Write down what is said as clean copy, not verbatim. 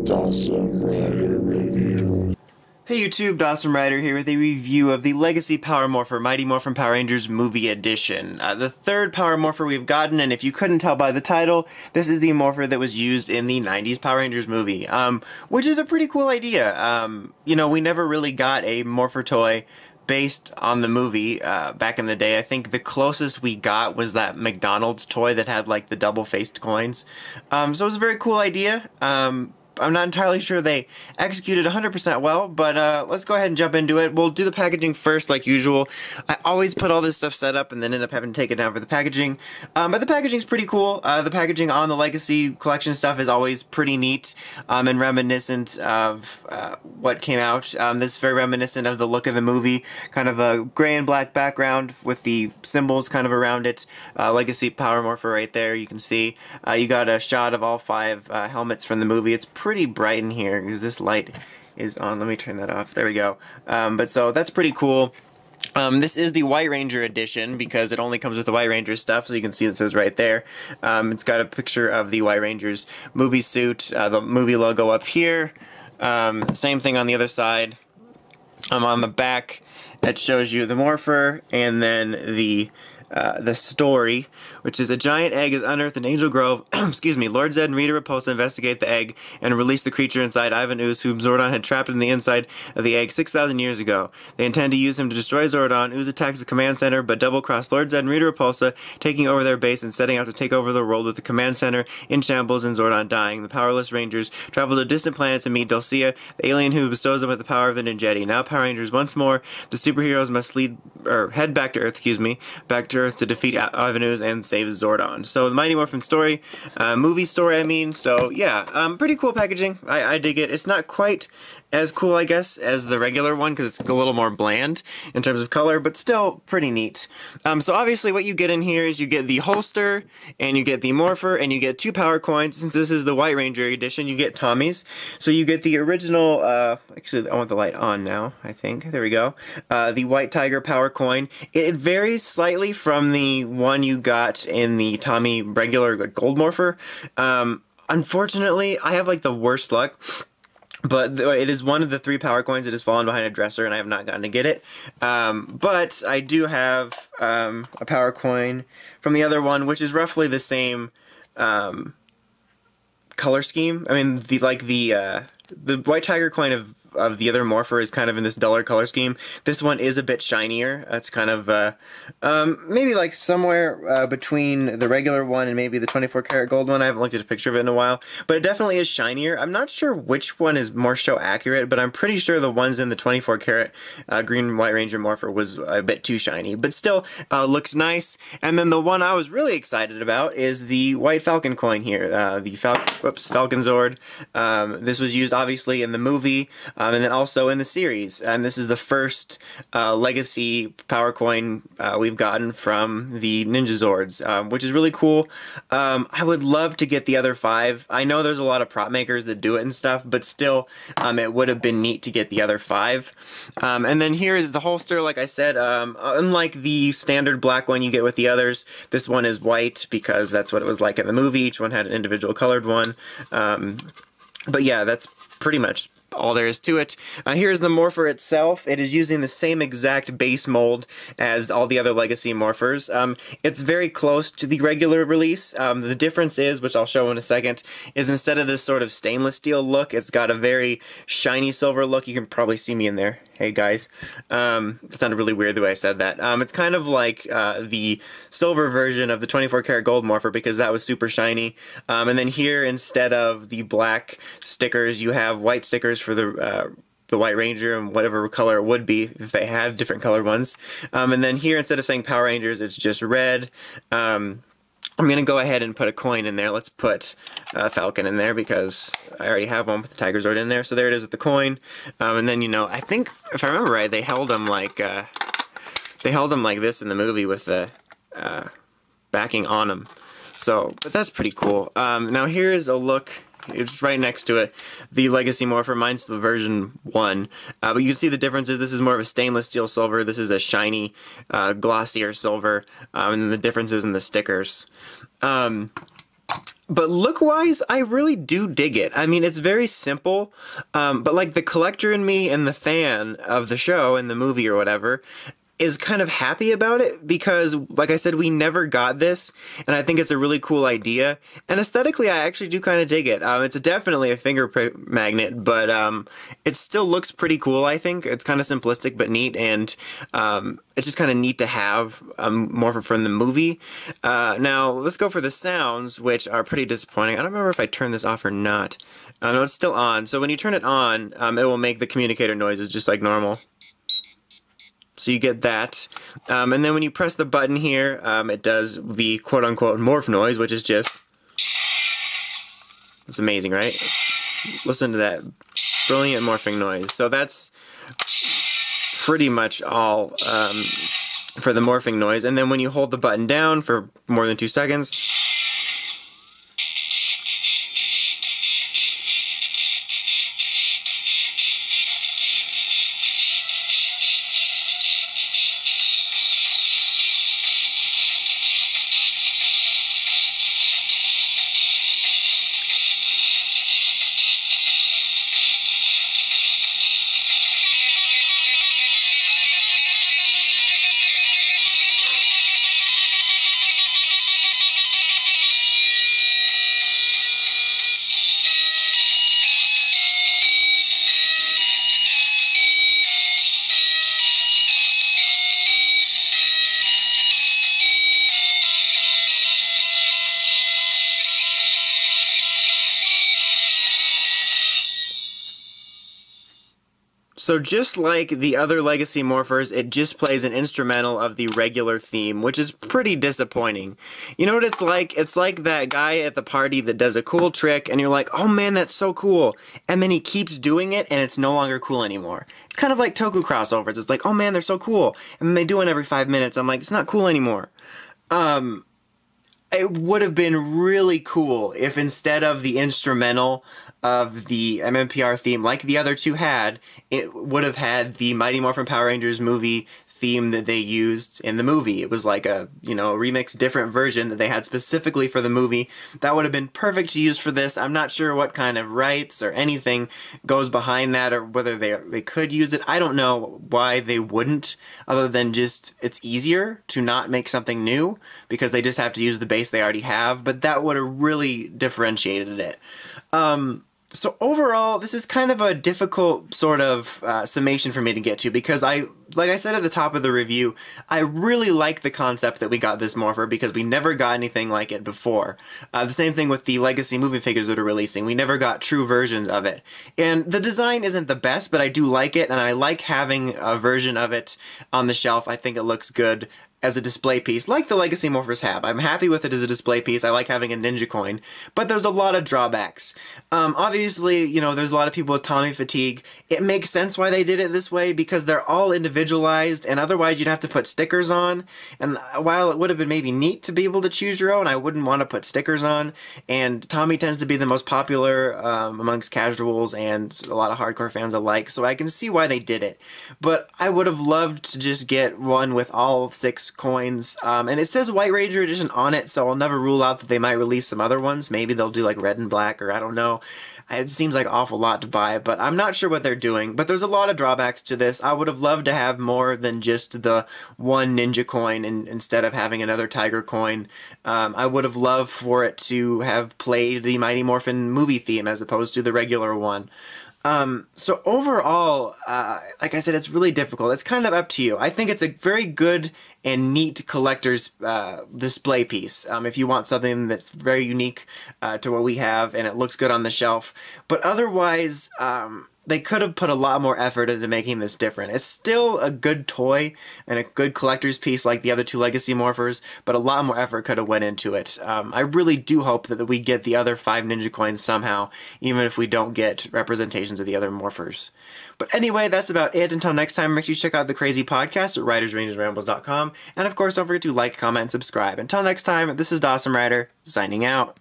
Dawson Rider Review. Hey YouTube, Dawson Rider here with a review of the Legacy Power Morpher Mighty Morphin Power Rangers Movie Edition. The third Power Morpher we've gotten, and if you couldn't tell by the title, this is the Morpher that was used in the 90s Power Rangers movie, which is a pretty cool idea. You know, we never really got a Morpher toy based on the movie back in the day. I think the closest we got was that McDonald's toy that had like the double-faced coins. So it was a very cool idea. I'm not entirely sure they executed 100% well, but let's go ahead and jump into it. We'll do the packaging first, like usual. I always put all this stuff set up and then end up having to take it down for the packaging. But the packaging's pretty cool. The packaging on the Legacy Collection stuff is always pretty neat and reminiscent of what came out. This is very reminiscent of the look of the movie, kind of a gray and black background with the symbols kind of around it. Legacy Power Morpher right there, you can see. You got a shot of all 5 helmets from the movie. It's pretty bright in here because this light is on. Let me turn that off. There we go. But so that's pretty cool. This is the White Ranger edition because it only comes with the White Ranger stuff, so you can see it says right there. It's got a picture of the White Ranger's movie suit, the movie logo up here. Same thing on the other side. On the back, that shows you the Morpher and then the story, which is a giant egg is unearthed in Angel Grove. Excuse me. Lord Zed and Rita Repulsa investigate the egg and release the creature inside Ivan Ooze, whom Zordon had trapped in the inside of the egg 6,000 years ago. They intend to use him to destroy Zordon. Ooze attacks the command center, but double-cross Lord Zed and Rita Repulsa, taking over their base and setting out to take over the world with the command center in shambles and Zordon dying. The powerless Rangers travel to a distant planet to meet Dulcia, the alien who bestows them with the power of the Ninjetti. Now Power Rangers once more, the superheroes must head back to Earth, back to Earth to defeat Ivan Ooze and save Zordon. So the Mighty Morphin story, movie story I mean, so yeah, pretty cool packaging. I dig it. It's not quite as cool, I guess, as the regular one because it's a little more bland in terms of color, but still pretty neat. So obviously what you get in here is you get the holster, and you get the Morpher, and you get 2 power coins. Since this is the White Ranger edition, you get Tommy's. So you get the original, actually I want the light on now, I think. There we go. The White Tiger power coin. It varies slightly from the one you got in the Tommy regular gold Morpher. Unfortunately, I have like the worst luck. But it is one of the 3 power coins that has fallen behind a dresser, and I have not gotten to get it. But I do have a power coin from the other one, which is roughly the same color scheme. I mean, the White Tiger coin of the other Morpher is kind of in this duller color scheme. This one is a bit shinier. It's kind of maybe like somewhere between the regular one and maybe the 24 karat gold one. I haven't looked at a picture of it in a while, but it definitely is shinier. I'm not sure which one is more show accurate, but I'm pretty sure the ones in the 24 karat green White Ranger Morpher was a bit too shiny, but still looks nice. And then the one I was really excited about is the White Falcon coin here, the Falcon Zord. This was used obviously in the movie. And then also in the series, and this is the first Legacy power coin we've gotten from the Ninja Zords, which is really cool. I would love to get the other 5. I know there's a lot of prop makers that do it and stuff, but still, it would have been neat to get the other 5. And then here is the holster, like I said, unlike the standard black one you get with the others, this one is white because that's what it was like in the movie. Each one had an individual colored one. But yeah, that's pretty much all there is to it. Here's the Morpher itself. It is using the same exact base mold as all the other Legacy Morphers. It's very close to the regular release. The difference is, which I'll show in a second, is instead of this sort of stainless steel look, it's got a very shiny silver look. You can probably see me in there. Hey guys. It sounded really weird the way I said that. It's kind of like the silver version of the 24 karat gold Morpher because that was super shiny. And then here, instead of the black stickers, you have white stickers for the White Ranger and whatever color it would be if they had different colored ones. And then here, instead of saying Power Rangers, it's just red. I'm going to go ahead and put a coin in there. Let's put Falcon in there because I already have one with the Tiger Zord in there. So there it is with the coin. And then, you know, I think, if I remember right, they held them like this in the movie with the backing on them. So, but that's pretty cool. Now here's a look. It's right next to it. The Legacy Morpher, mine's the version 1. But you can see the differences. This is more of a stainless steel silver. This is a shiny, glossier silver. And then the differences in the stickers. But look-wise, I really do dig it. I mean, it's very simple, but like the collector in me and the fan of the show and the movie or whatever is kind of happy about it because, like I said, we never got this, and I think it's a really cool idea. And aesthetically, I actually do kind of dig it. It's definitely a fingerprint magnet, but it still looks pretty cool, I think. It's kind of simplistic but neat, and it's just kind of neat to have Morphin from the movie. Now, let's go for the sounds, which are pretty disappointing. I don't remember if I turned this off or not. No, it's still on. So when you turn it on, it will make the communicator noises just like normal. So you get that. And then when you press the button here, it does the quote-unquote morph noise, which is just... It's amazing, right? Listen to that brilliant morphing noise. So that's pretty much all for the morphing noise. And then when you hold the button down for more than 2 seconds... So just like the other Legacy Morphers, it just plays an instrumental of the regular theme, which is pretty disappointing. You know what it's like? It's like that guy at the party that does a cool trick, and you're like, oh man, that's so cool. And then he keeps doing it, and it's no longer cool anymore. It's kind of like Toku crossovers. It's like, oh man, they're so cool. And then they do one every 5 minutes. I'm like, it's not cool anymore. It would have been really cool if instead of the instrumental of the MMPR theme, like the other two had, it would have had the Mighty Morphin Power Rangers movie theme that they used in the movie. It was like a, you know, remixed different version that they had specifically for the movie. That would have been perfect to use for this. I'm not sure what kind of rights or anything goes behind that, or whether they could use it. I don't know why they wouldn't, other than just it's easier to not make something new because they just have to use the base they already have, but that would have really differentiated it. So overall, this is kind of a difficult sort of summation for me to get to because like I said at the top of the review, I really like the concept that we got this Morpher because we never got anything like it before. The same thing with the Legacy movie figures that are releasing. We never got true versions of it. And the design isn't the best, but I do like it, and I like having a version of it on the shelf. I think it looks good as a display piece, like the Legacy Morphers have. I'm happy with it as a display piece. I like having a ninja coin, but there's a lot of drawbacks. Obviously, you know, there's a lot of people with Tommy fatigue. It makes sense why they did it this way because they're all individualized, and otherwise you'd have to put stickers on. And while it would have been maybe neat to be able to choose your own, I wouldn't want to put stickers on. And Tommy tends to be the most popular amongst casuals and a lot of hardcore fans alike, so I can see why they did it. But I would have loved to just get one with all 6 coins, and it says White Ranger Edition on it, so I'll never rule out that they might release some other ones. Maybe they'll do like red and black, or I don't know. It seems like an awful lot to buy, but I'm not sure what they're doing. But there's a lot of drawbacks to this. I would have loved to have more than just the one ninja coin instead of having another tiger coin. I would have loved for it to have played the Mighty Morphin movie theme as opposed to the regular one. So overall, like I said, it's really difficult. It's kind of up to you. I think it's a very good and neat collector's display piece. If you want something that's very unique to what we have and it looks good on the shelf. But otherwise, they could have put a lot more effort into making this different. It's still a good toy and a good collector's piece like the other two Legacy Morphers, but a lot more effort could have went into it. I really do hope that we get the other 5 ninja coins somehow, even if we don't get representations of the other Morphers. But anyway, that's about it. Until next time, make sure you check out the Crazy Podcast at writersrangersrambles.com. And of course, don't forget to like, comment, and subscribe. Until next time, this is Dawson Rider, signing out.